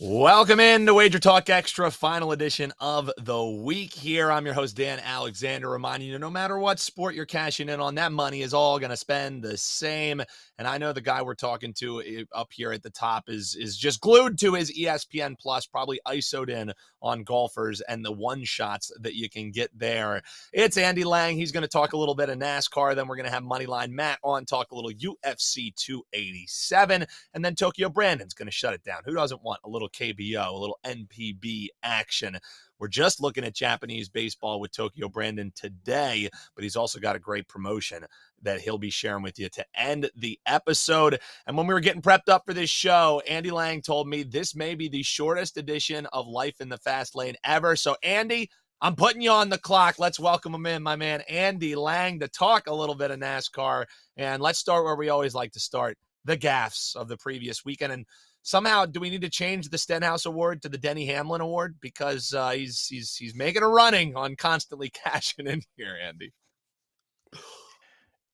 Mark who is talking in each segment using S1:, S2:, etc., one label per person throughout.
S1: Welcome in to WagerTalk Extra, final edition of the week here. I'm your host, Dan Alexander, reminding you no matter what sport you're cashing in on, that money is all going to spend the same. And I know the guy we're talking to up here at the top is just glued to his ESPN Plus, probably ISO'd in on golfers and the one shots that you can get there. It's Andy Lang. He's going to talk a little bit of NASCAR. Then we're going to have Moneyline Matt on, talk a little UFC 287. And then Tokyo Brandon's going to shut it down. Who doesn't want a little KBO, a little NPB action? We're just looking at Japanese baseball with Tokyo Brandon today, but he's also got a great promotion that he'll be sharing with you to end the episode. And when we were getting prepped up for this show, Andy Lang told me this may be the shortest edition of Life in the Fast Lane ever. So, Andy, I'm putting you on the clock. Let's welcome him in, my man, Andy Lang, to talk a little bit of NASCAR. And let's start where we always like to start, the gaffes of the previous weekend. And somehow, do we need to change the Stenhouse Award to the Denny Hamlin Award? Because he's making a running on constantly cashing in here, Andy.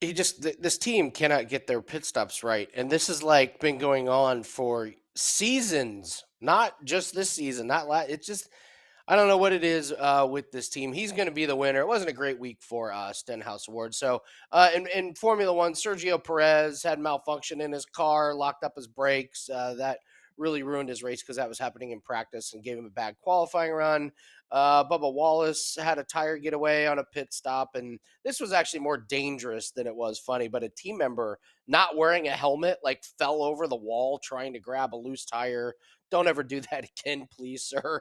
S2: This team cannot get their pit stops right, and this has like been going on for seasons, not just this season, not last. It's just I don't know what it is with this team. He's going to be the winner. It wasn't a great week for Stenhouse Award. So in Formula One, Sergio Perez had malfunction in his car, locked up his brakes. That really ruined his race because that was happening in practice and gave him a bad qualifying run. Bubba Wallace had a tire get away on a pit stop, and this was actually more dangerous than it was funny. But a team member not wearing a helmet like fell over the wall trying to grab a loose tire. Don't ever do that again, please, sir.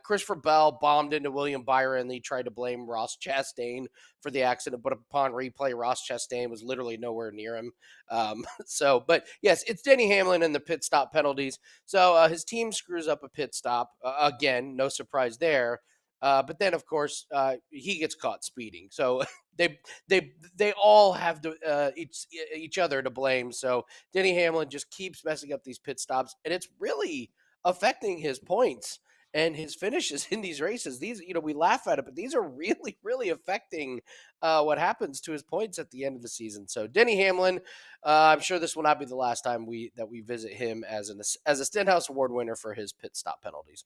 S2: Christopher Bell bombed into William Byron, and he tried to blame Ross Chastain for the accident, but upon replay, Ross Chastain was literally nowhere near him. But yes, it's Denny Hamlin and the pit stop penalties. So his team screws up a pit stop. Again, no surprise there. But then, of course, he gets caught speeding. So they all have each other to blame. So Denny Hamlin just keeps messing up these pit stops, and it's really affecting his points and his finishes in these races. These, we laugh at it, but these are really, really affecting what happens to his points at the end of the season. So Denny Hamlin, I'm sure this will not be the last time we visit him as a Stenhouse Award winner for his pit stop penalties.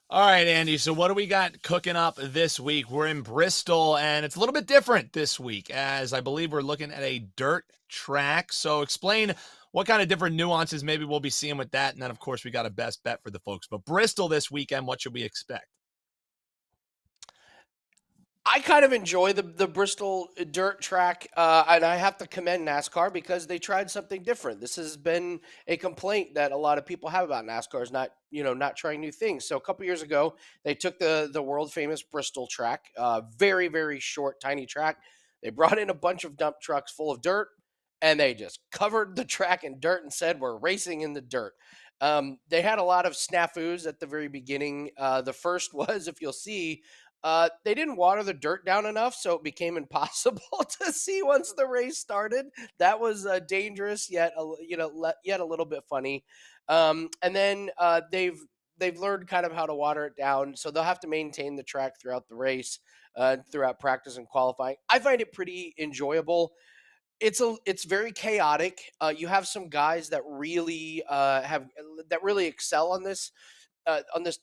S1: All right, Andy. So what do we got cooking up this week? We're in Bristol, and it's a little bit different this week, as I believe we're looking at a dirt track. So explain what kind of different nuances maybe we'll be seeing with that. And then, of course, we got a best bet for the folks. But Bristol this weekend, what should we expect?
S2: I kind of enjoy the Bristol dirt track, and I have to commend NASCAR because they tried something different. This has been a complaint that a lot of people have about NASCAR is not trying new things. So a couple years ago, they took the world famous Bristol track, very very short, tiny track. They brought in a bunch of dump trucks full of dirt, and they just covered the track in dirt and said we're racing in the dirt. They had a lot of snafus at the very beginning. The first was, if you'll see, they didn't water the dirt down enough, so it became impossible to see once the race started. That was dangerous, yet yet a little bit funny. And then they've learned kind of how to water it down, so they'll have to maintain the track throughout the race, throughout practice and qualifying. I find it pretty enjoyable. It's very chaotic. You have some guys that really excel on this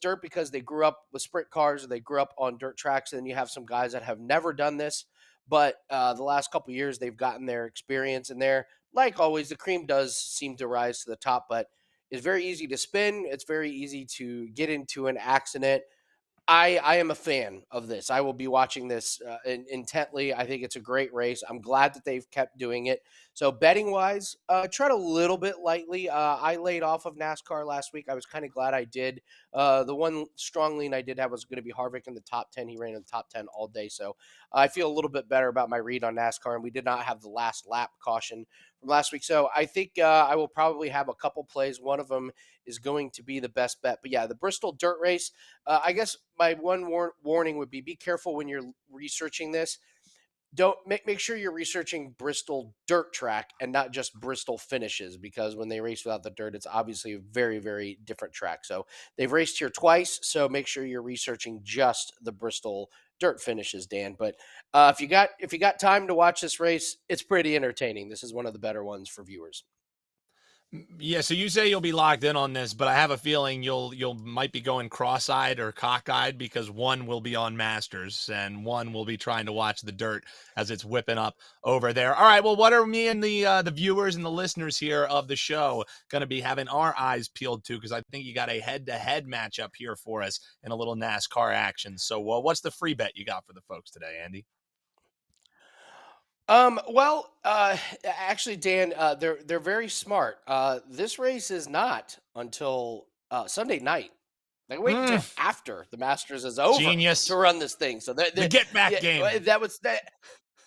S2: dirt because they grew up with sprint cars or they grew up on dirt tracks. And then you have some guys that have never done this, but the last couple of years they've gotten their experience in there. Like always, the cream does seem to rise to the top, but it's very easy to spin. It's very easy to get into an accident. I am a fan of this. I will be watching this intently. I think it's a great race. I'm glad that they've kept doing it. So betting wise, tread a little bit lightly. I laid off of NASCAR last week. I was kind of glad I did. The one strong lean I did have was going to be Harvick in the top 10. He ran in the top 10 all day. So I feel a little bit better about my read on NASCAR. And we did not have the last lap caution from last week. So I think I will probably have a couple plays. One of them is going to be the best bet. But yeah, the Bristol dirt race, I guess my one warning would be careful when you're researching this. Don't make sure you're researching Bristol dirt track and not just Bristol finishes, because when they race without the dirt, it's obviously a very, very different track. So they've raced here twice, so make sure you're researching just the Bristol dirt finishes, Dan. But if you got time to watch this race, it's pretty entertaining. This is one of the better ones for viewers.
S1: Yeah, so you say you'll be locked in on this, but I have a feeling you'll might be going cross-eyed or cockeyed because one will be on Masters and one will be trying to watch the dirt as it's whipping up over there. All right, well, what are me and the viewers and the listeners here of the show going to be having our eyes peeled to? Because I think you got a head-to-head matchup here for us in a little NASCAR action. So, what's the free bet you got for the folks today, Andy?
S2: Actually, Dan, they're very smart. This race is not until Sunday night. They wait
S1: Mm,
S2: until after the Masters is over to
S1: genius.
S2: run this thing. So
S1: The get back
S2: yeah,
S1: game.
S2: that was that,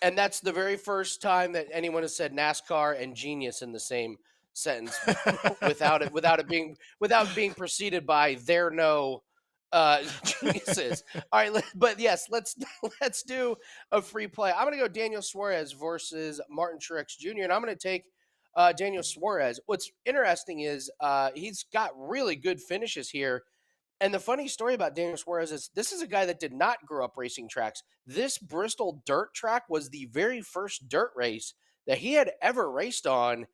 S2: and that's the very first time that anyone has said NASCAR and genius in the same sentence without being preceded by there no geniuses. All right, but yes, let's do a free play. I'm going to go Daniel Suarez versus Martin Truex Jr. and I'm going to take Daniel Suarez. What's interesting is he's got really good finishes here. And the funny story about Daniel Suarez is this is a guy that did not grow up racing tracks. This Bristol dirt track was the very first dirt race that he had ever raced on,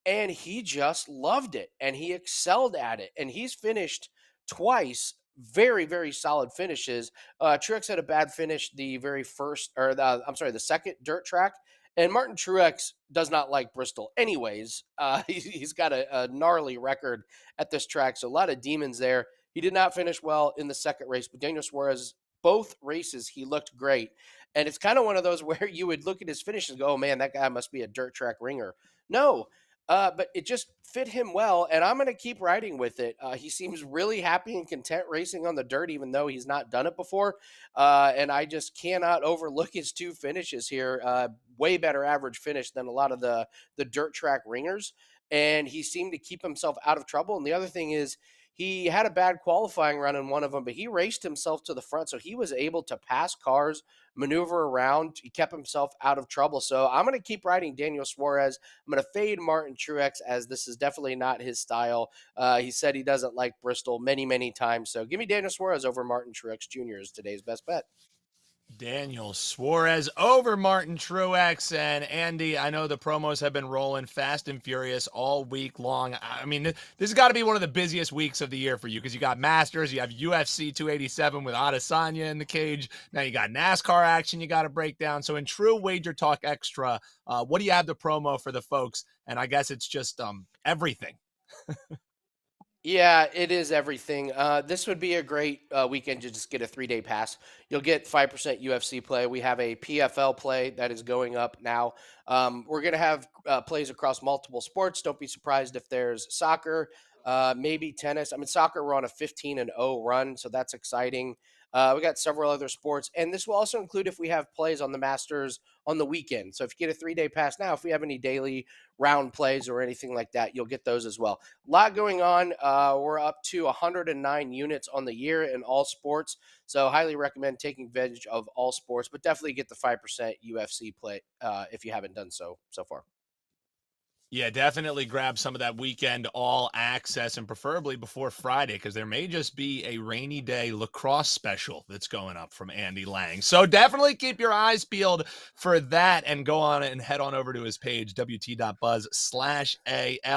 S2: and he just loved it and he excelled at it. And he's finished twice, very, very solid finishes. Truex had a bad finish the very first, or the second dirt track. And Martin Truex does not like Bristol, anyways. He's got a gnarly record at this track, so a lot of demons there. He did not finish well in the second race, but Daniel Suarez, both races, he looked great. And it's kind of one of those where you would look at his finish and go, oh man, that guy must be a dirt track ringer. No, but it just fit him well, and I'm going to keep riding with it. He seems really happy and content racing on the dirt, even though he's not done it before. And I just cannot overlook his two finishes here. Way better average finish than a lot of the dirt track ringers, and he seemed to keep himself out of trouble. And the other thing is, he had a bad qualifying run in one of them, but he raced himself to the front, so he was able to pass cars, maneuver around. He kept himself out of trouble. So I'm going to keep riding Daniel Suarez. I'm going to fade Martin Truex, as this is definitely not his style. He said he doesn't like Bristol many, many times. So give me Daniel Suarez over Martin Truex Jr. as today's best bet.
S1: Daniel Suarez over Martin Truex. And Andy, I know the promos have been rolling fast and furious all week long. I mean, this has got to be one of the busiest weeks of the year for you because you got Masters, you have UFC 287 with Adesanya in the cage. Now you got NASCAR action you got to break down. So in true Wager Talk Extra, what do you have the promo for the folks? And I guess it's just everything.
S2: Yeah, it is everything. This would be a great weekend to just get a 3-day pass. You'll get 5% UFC play. We have a PFL play that is going up now. We're going to have plays across multiple sports. Don't be surprised if there's soccer, maybe tennis. I mean, soccer, we're on a 15-0 run, so that's exciting. We got several other sports, and this will also include if we have plays on the Masters on the weekend. So if you get a 3-day pass now, if we have any daily round plays or anything like that, you'll get those as well. A lot going on. We're up to 109 units on the year in all sports, so highly recommend taking advantage of all sports, but definitely get the 5% UFC play if you haven't done so far.
S1: Yeah, definitely grab some of that weekend all access and preferably before Friday because there may just be a rainy day lacrosse special that's going up from Andy Lang. So definitely keep your eyes peeled for that and go on and head on over to his page, wt.buzz/AL.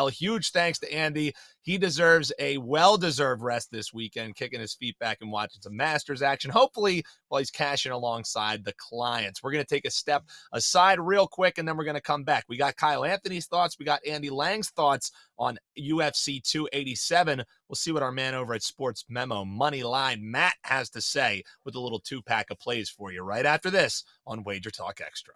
S1: Huge thanks to Andy. He deserves a well-deserved rest this weekend, kicking his feet back and watching some Masters action, hopefully while he's cashing alongside the clients. We're going to take a step aside real quick, and then we're going to come back. We got Kyle Anthony's thoughts. We got Andy Lang's thoughts on UFC 287. We'll see what our man over at SportsMemo Moneyline, Matt, has to say with a little two-pack of plays for you right after this on Wager Talk Extra.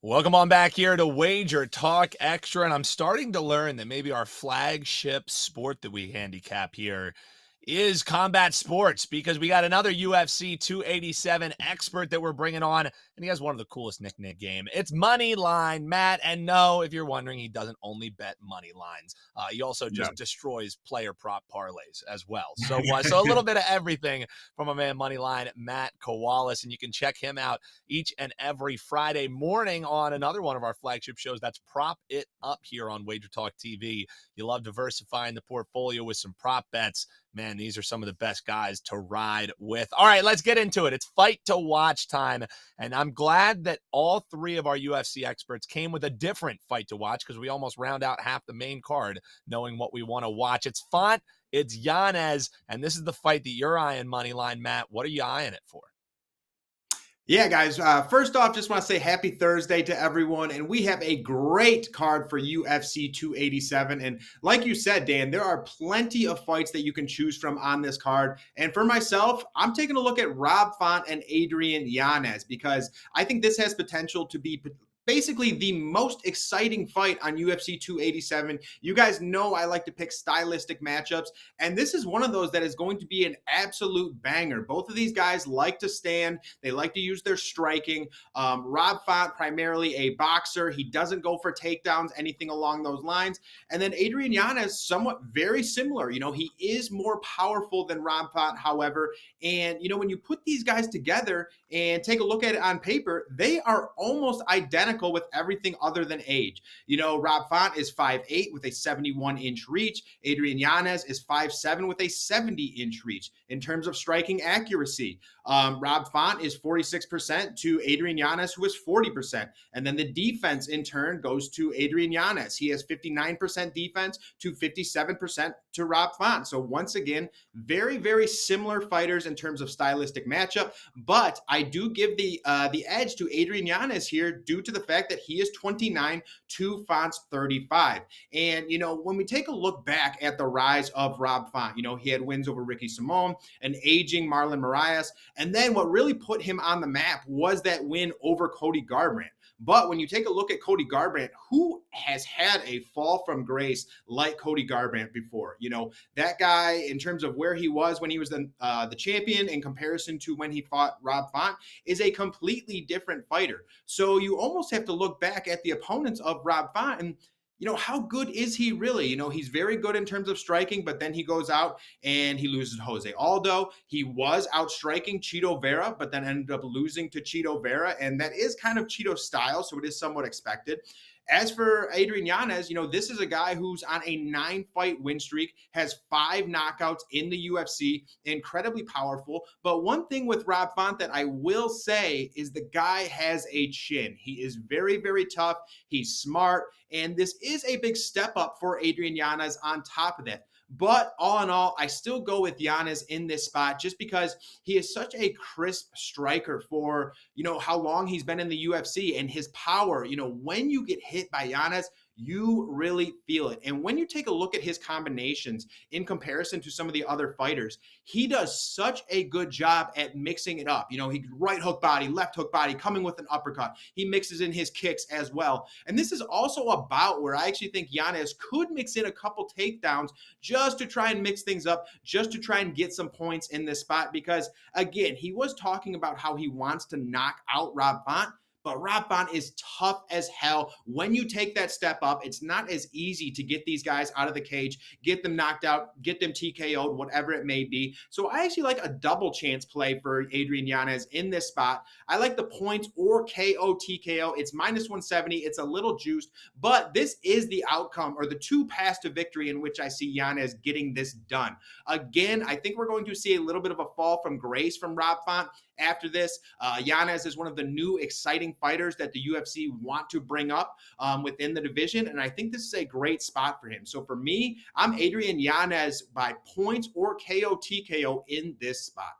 S1: Welcome on back here to Wager Talk Extra, and I'm starting to learn that maybe our flagship sport that we handicap here is combat sports because we got another UFC 287 expert that we're bringing on, and he has one of the coolest nickname game. It's Moneyline, Matt, and no, if you're wondering, he doesn't only bet money lines. He also just destroys player prop parlays as well. So a little bit of everything from a man Moneyline, Matt Kowalis, and you can check him out each and every Friday morning on another one of our flagship shows. That's Prop It Up here on Wager Talk TV. You love diversifying the portfolio with some prop bets. Man, these are some of the best guys to ride with. All right, let's get into it. It's fight to watch time. And I'm glad that all three of our UFC experts came with a different fight to watch, because we almost round out half the main card knowing what we want to watch. It's Font, it's Yanez, and this is the fight that you're eyeing, Moneyline, Matt. What are you eyeing it for?
S3: Yeah, guys, first off, just want to say happy Thursday to everyone. And we have a great card for UFC 287. And like you said, Dan, there are plenty of fights that you can choose from on this card. And for myself, I'm taking a look at Rob Font and Adrian Yanez, because I think this has potential to be basically the most exciting fight on UFC 287. You guys know I like to pick stylistic matchups, and this is one of those that is going to be an absolute banger. Both of these guys like to stand. They like to use their striking. Rob Font, primarily a boxer. He doesn't go for takedowns, anything along those lines. And then Adrian Yanez, somewhat very similar. He is more powerful than Rob Font, however. And, when you put these guys together and take a look at it on paper, they are almost identical with everything other than age. Rob Font is 5'8" with a 71-inch reach. Adrian Yanez is 5'7" with a 70-inch reach. In terms of striking accuracy, Rob Font is 46% to Adrian Yanez, who is 40%. And then the defense, in turn, goes to Adrian Yanez. He has 59% defense to 57% to Rob Font. So once again, very, very similar fighters in terms of stylistic matchup. But I do give the edge to Adrian Yanez here due to the fact that he is 29 to Font's 35. And, when we take a look back at the rise of Rob Font, he had wins over Ricky Simon, an aging Marlon Moraes. And then what really put him on the map was that win over Cody Garbrandt. But when you take a look at Cody Garbrandt, who has had a fall from grace like Cody Garbrandt before? That guy, in terms of where he was when he was the champion in comparison to when he fought Rob Font, is a completely different fighter. So you almost have to look back at the opponents of Rob Font and, how good is he really? He's very good in terms of striking, but then he goes out and he loses Jose Aldo. He was outstriking Chito Vera, but then ended up losing to Chito Vera. And that is kind of Chito's style, so it is somewhat expected. As for Adrian Yanez, this is a guy who's on a 9-fight win streak, has 5 knockouts in the UFC, incredibly powerful. But one thing with Rob Font that I will say is the guy has a chin. He is very, very tough. He's smart. And this is a big step up for Adrian Yanez on top of that. But all in all, I still go with Yanez in this spot just because he is such a crisp striker for, how long he's been in the UFC and his power. When you get hit by Yanez, you really feel it. And when you take a look at his combinations in comparison to some of the other fighters, he does such a good job at mixing it up. He right hook body, left hook body, coming with an uppercut. He mixes in his kicks as well. And this is also about where I actually think Yanez could mix in a couple takedowns just to try and mix things up, just to try and get some points in this spot. Because again, he was talking about how he wants to knock out Rob Font. But Rob Font is tough as hell. When you take that step up, it's not as easy to get these guys out of the cage, get them knocked out, get them TKO'd, whatever it may be. So I actually like a double chance play for Adrian Yanez in this spot. I like the points or KO TKO. It's -170. It's a little juiced, but this is the outcome or the 2 paths to victory in which I see Yanez getting this done. Again, I think we're going to see a little bit of a fall from grace from Rob Font after this. Yanez is one of the new exciting fighters that the UFC want to bring up within the division, and I think this is a great spot for him. So for me, I'm Adrian Yanez by points or KO TKO in this spot.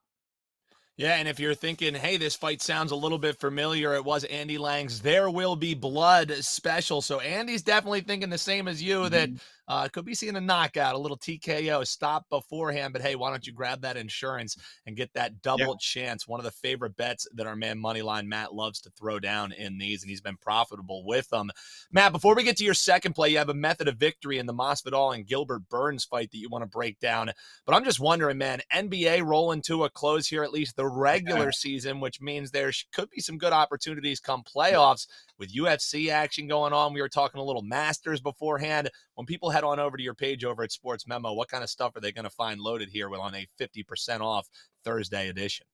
S1: Yeah, and if you're thinking, hey, this fight sounds a little bit familiar, it was Andy Lang's There Will Be Blood special. So Andy's definitely thinking the same as you, that could be seeing a knockout, a little TKO stop beforehand. But hey, why don't you grab that insurance and get that double chance? One of the favorite bets that our man Moneyline Matt loves to throw down in these, and he's been profitable with them. Matt, before we get to your second play, you have a method of victory in the Masvidal and Gilbert Burns fight that you want to break down. But I'm just wondering, man, NBA rolling to a close here, at least the regular season, which means there could be some good opportunities come playoffs with UFC action going on. We were talking a little Masters beforehand. When people head on over to your page over at SportsMemo, what kind of stuff are they going to find loaded here on a 50% off Thursday edition?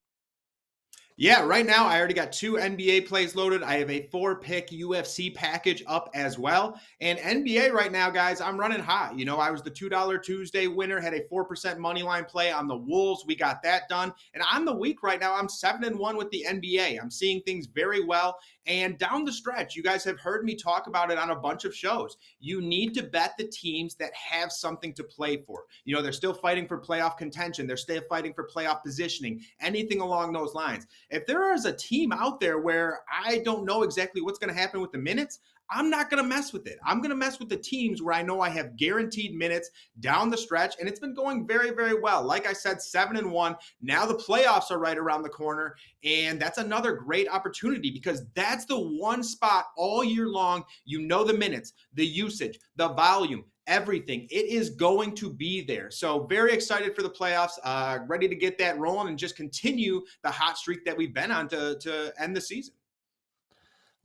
S3: Yeah, right now I already got 2 NBA plays loaded. I have a 4-pick UFC package up as well. And NBA right now, guys, I'm running hot. I was the $2 Tuesday winner, had a 4% money line play on the Wolves. We got that done. And on the week right now, I'm 7-1 with the NBA. I'm seeing things very well. And down the stretch, you guys have heard me talk about it on a bunch of shows. You need to bet the teams that have something to play for. They're still fighting for playoff contention. They're still fighting for playoff positioning, anything along those lines. If there is a team out there where I don't know exactly what's going to happen with the minutes, I'm not going to mess with it. I'm going to mess with the teams where I know I have guaranteed minutes down the stretch, and it's been going very, very well. Like I said, 7-1. Now the playoffs are right around the corner, and that's another great opportunity because that's the one spot all year long. The minutes, the usage, the volume, everything. It is going to be there. So very excited for the playoffs, ready to get that rolling and just continue the hot streak that we've been on to end the season.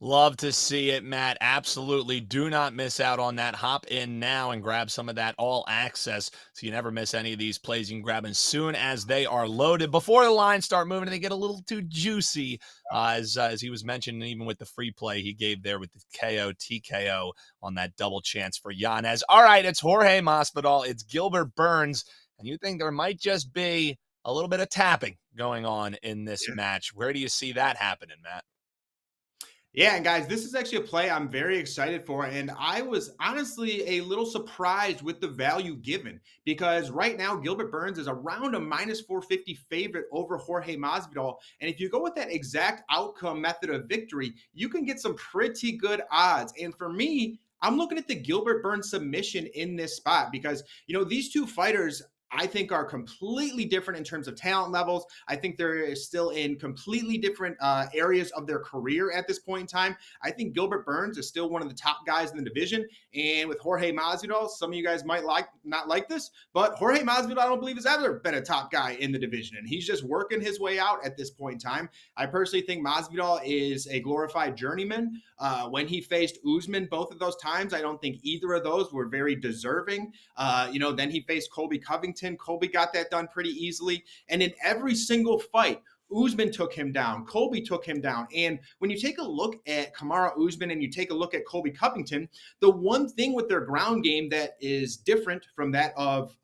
S1: Love to see it, Matt. Absolutely. Do not miss out on that. Hop in now and grab some of that all access so you never miss any of these plays. You can grab as soon as they are loaded. Before the lines start moving, they get a little too juicy, as he was mentioning, even with the free play he gave there with the KO, TKO on that double chance for Yanez. All right, it's Jorge Masvidal. It's Gilbert Burns. And you think there might just be a little bit of tapping going on in this match. Where do you see that happening, Matt?
S3: Yeah, and guys, this is actually a play I'm very excited for. And I was honestly a little surprised with the value given because right now Gilbert Burns is around a -450 favorite over Jorge Masvidal. And if you go with that exact outcome method of victory, you can get some pretty good odds. And for me, I'm looking at the Gilbert Burns submission in this spot because, these two fighters I think are completely different in terms of talent levels. I think they're still in completely different areas of their career at this point in time. I think Gilbert Burns is still one of the top guys in the division. And with Jorge Masvidal, some of you guys might not like this, but Jorge Masvidal, I don't believe has ever been a top guy in the division. And he's just working his way out at this point in time. I personally think Masvidal is a glorified journeyman. When he faced Usman both of those times, I don't think either of those were very deserving. Then he faced Colby Covington. Colby got that done pretty easily. And in every single fight, Usman took him down. Colby took him down. And when you take a look at Kamaru Usman and you take a look at Colby Covington, the one thing with their ground game that is different from that of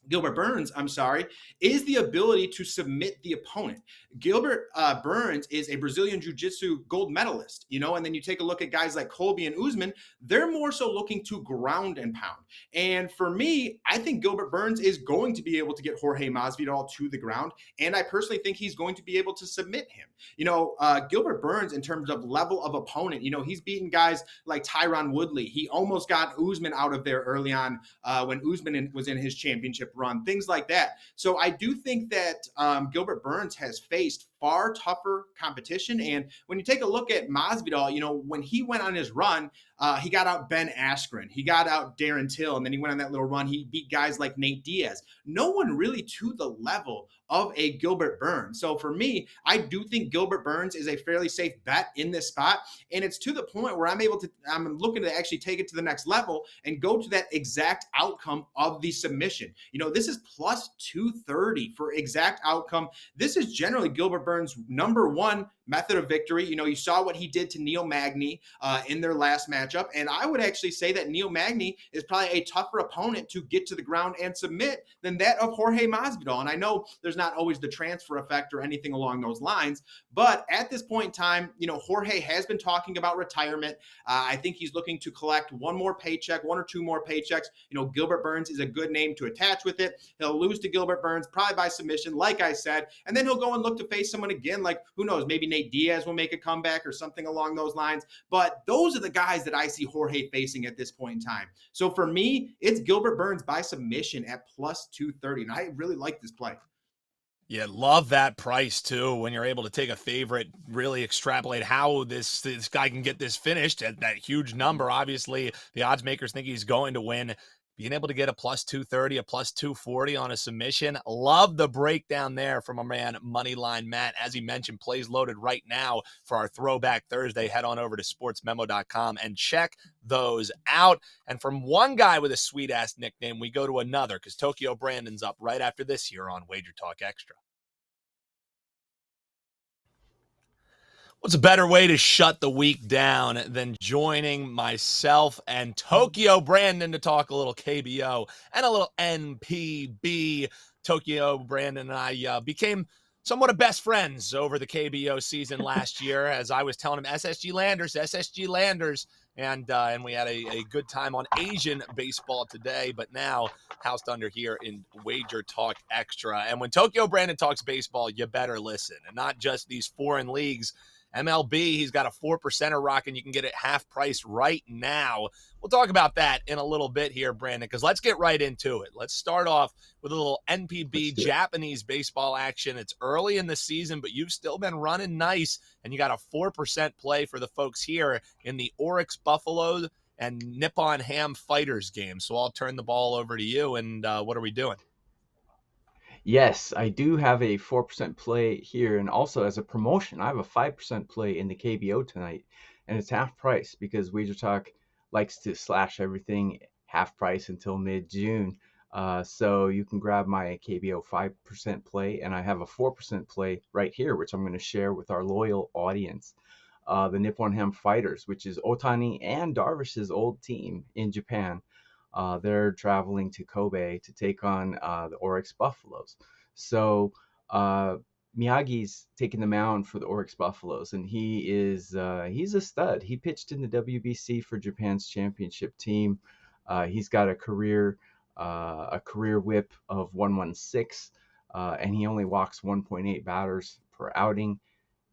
S3: Gilbert Burns, is the ability to submit the opponent. Gilbert Burns is a Brazilian Jiu-Jitsu gold medalist, and then you take a look at guys like Colby and Usman, they're more so looking to ground and pound. And for me, I think Gilbert Burns is going to be able to get Jorge Masvidal to the ground, and I personally think he's going to be able to submit him. Gilbert Burns, in terms of level of opponent, he's beaten guys like Tyron Woodley. He almost got Usman out of there early on when Usman was in his championship run, things like that. So I do think that Gilbert Burns has faced far tougher competition. And when you take a look at Masvidal, when he went on his run, he got out Ben Askren, he got out Darren Till, and then he went on that little run. He beat guys like Nate Diaz. No one really to the level of a Gilbert Burns. So for me, I do think Gilbert Burns is a fairly safe bet in this spot. And it's to the point where I'm looking to actually take it to the next level and go to that exact outcome of the submission. This is plus 230 for exact outcome. This is generally Gilbert Burns' number one method of victory. You saw what he did to Neil Magny in their last matchup. And I would actually say that Neil Magny is probably a tougher opponent to get to the ground and submit than that of Jorge Masvidal. And I know there's not always the transfer effect or anything along those lines, but at this point in time, Jorge has been talking about retirement. I think he's looking to collect one or two more paychecks. Gilbert Burns is a good name to attach with it. He'll lose to Gilbert Burns probably by submission, like I said, and then he'll go and look to face someone again, like who knows, maybe Nate Diaz will make a comeback or something along those lines. But those are the guys that I see Jorge facing at this point in time. So for me, it's Gilbert Burns by submission at plus 230, and I really like this play.
S1: Yeah, love that price too. When you're able to take a favorite, really extrapolate how this guy can get this finished at that huge number. Obviously, the odds makers think he's going to win. Being able to get a plus 230, a plus 240 on a submission. Love the breakdown there from our man Moneyline Matt. As he mentioned, plays loaded right now for our Throwback Thursday. Head on over to sportsmemo.com and check those out. And from one guy with a sweet-ass nickname, we go to another because Tokyo Brandon's up right after this here on WagerTalk Extra. What's a better way to shut the week down than joining myself and Tokyo Brandon to talk a little KBO and a little NPB? Tokyo Brandon and I became somewhat of best friends over the KBO season last year, as I was telling him SSG Landers, and we had a good time on Asian baseball today. But now housed under here in WagerTalk Extra, and when Tokyo Brandon talks baseball, you better listen, and not just these foreign leagues. MLB, he's got a 4%er rocking. You can get it half price right now. We'll talk about that in a little bit here, Brandon, because let's get right into it. Let's start off with a little NPB Japanese baseball action. It's early in the season, but you've still been running nice, and you got a 4% play for the folks here in the Orix Buffalo and Nippon Ham Fighters game. So I'll turn the ball over to you, and what are we doing?
S4: Yes, I do have a 4% play here, and also as a promotion, I have a 5% play in the KBO tonight, and it's half price because WagerTalk likes to slash everything half price until mid-June. So you can grab my KBO 5% play, and I have a 4% play right here, which I'm going to share with our loyal audience. The Nippon Ham Fighters, which is Otani and Darvish's old team in Japan. They're traveling to Kobe to take on the Orix Buffaloes. So Miyagi's taking the mound for the Orix Buffaloes, and he's a stud. He pitched in the WBC for Japan's championship team. He's got a career whip of 116, and he only walks 1.8 batters per outing.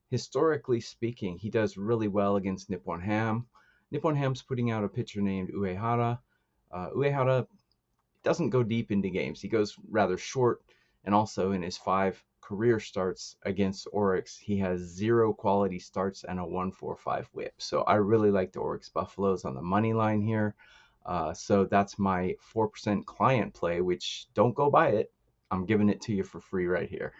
S4: Historically speaking, he does really well against Nippon Ham. Nippon Ham's putting out a pitcher named Uehara. Uehara doesn't go deep into games. He goes rather short, and also in his 5 career starts against Orix, he has 0 quality starts and a 1.45 whip. So I really like the Orix Buffaloes on the money line here. So that's my 4% client play, which don't go buy it. I'm giving it to you for free right here.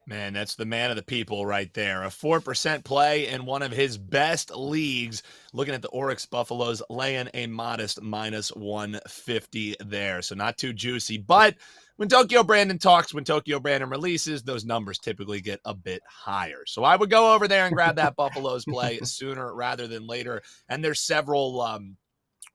S1: Man, that's the man of the people right there. A 4% play in one of his best leagues. Looking at the Orix Buffaloes laying a modest minus 150 there. So not too juicy. But when Tokyo Brandon talks, when Tokyo Brandon releases, those numbers typically get a bit higher. So I would go over there and grab that Buffaloes play sooner rather than later. And there's several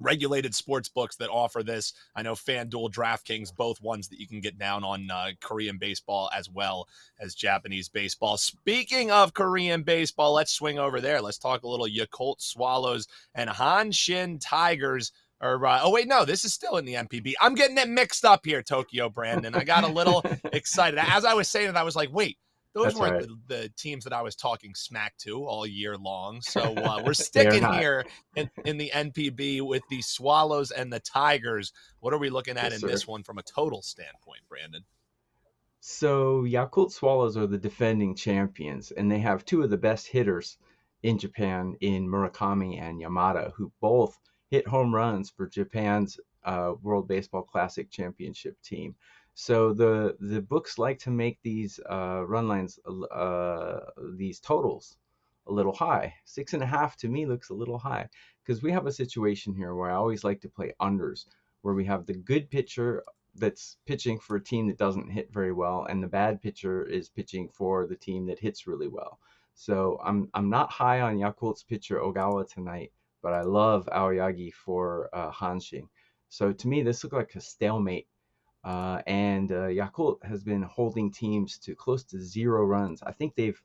S1: regulated sports books that offer this. I know FanDuel, DraftKings, both ones that you can get down on Korean baseball as well as Japanese baseball. Speaking of Korean baseball, let's swing over there. Let's talk a little Yakult Swallows and Hanshin Tigers. Oh, wait, no, this is still in the NPB. I'm getting it mixed up here, Tokyo Brandon. I got a little excited. As I was saying it, I was like, wait, those weren't right. the teams that I was talking smack to all year long. So we're sticking here in the NPB with the Swallows and the Tigers. What are we looking at in this one from a total standpoint, Brandon?
S4: So Yakult Swallows are the defending champions, and they have 2 of the best hitters in Japan in Murakami and Yamada, who both hit home runs for Japan's World Baseball Classic Championship team. So the books like to make these run lines, these totals, a little high. 6.5 to me looks a little high because we have a situation here where I always like to play unders, where we have the good pitcher that's pitching for a team that doesn't hit very well, and the bad pitcher is pitching for the team that hits really well. So I'm not high on Yakult's pitcher Ogawa tonight, but I love Aoyagi for Hanshin. So to me, this looks like a stalemate. And Yakult has been holding teams to close to 0 runs. I think they've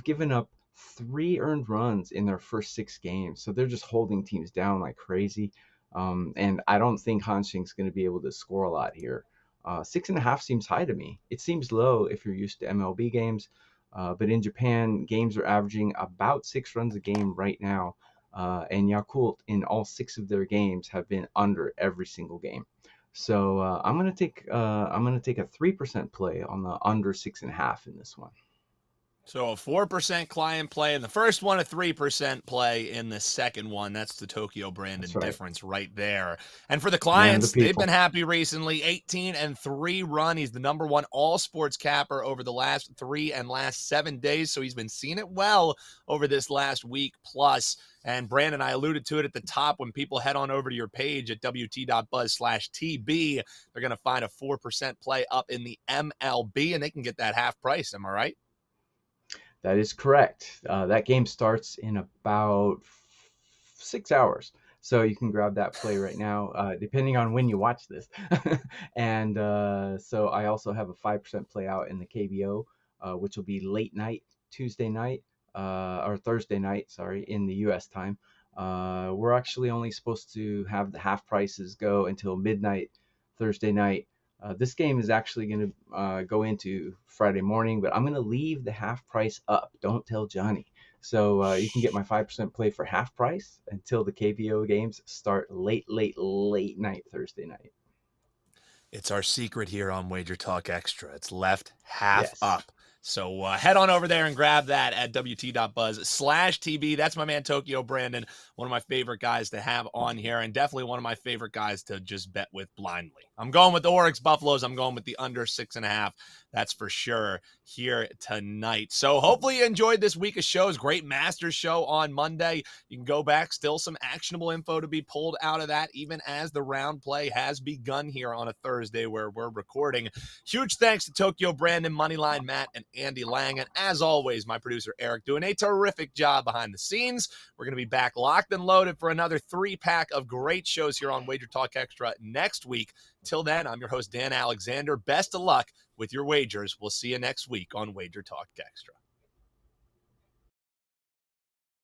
S4: given up 3 earned runs in their first 6 games. So they're just holding teams down like crazy. And I don't think Hanshin's going to be able to score a lot here. 6.5 seems high to me. It seems low if you're used to MLB games. But in Japan, games are averaging about 6 runs a game right now. And Yakult in all 6 of their games have been under every single game. So I'm gonna take a 3% play on the under 6.5 in this one.
S1: So a 4% client play in the first one, a 3% play in the second one. That's the Tokyo Brandon difference right there. And for the clients, they've been happy recently. 18-3 run. He's the #1 all sports capper over the last 3 and last 7 days. So he's been seeing it well over this last week plus. And Brandon, I alluded to it at the top. When people head on over to your page at wt.buzz/TB, they're going to find a 4% play up in the MLB, and they can get that half price. Am I right?
S4: That is correct. That game starts in about 6 hours. So you can grab that play right now, depending on when you watch this. And so I also have a 5% play out in the KBO, which will be late night, Tuesday night, or Thursday night, sorry, in the US time. We're actually only supposed to have the half prices go until midnight Thursday night. This game is actually going to go into Friday morning, but I'm going to leave the half price up. Don't tell Johnny. So you can get my 5% play for half price until the KBO games start late night Thursday night.
S1: It's our secret here on Wager Talk Extra. It's left half
S4: Yes.
S1: up. So head on over there and grab that at wt.buzz/TB. That's my man Tokyo Brandon, one of my favorite guys to have on here, and definitely one of my favorite guys to just bet with blindly. I'm going with the Orix Buffaloes. I'm going with the under 6.5. That's for sure here tonight. So hopefully you enjoyed this week of shows. Great Masters show on Monday. You can go back. Still some actionable info to be pulled out of that, even as the round play has begun here on a Thursday where we're recording. Huge thanks to Tokyo Brandon, Moneyline Matt, and Andy Lang. And as always, my producer Eric doing a terrific job behind the scenes. We're going to be back locked and loaded for another 3-pack of great shows here on Wager Talk Extra next week. Till then, I'm your host, Dan Alexander. Best of luck with your wagers. We'll see you next week on Wager Talk Extra.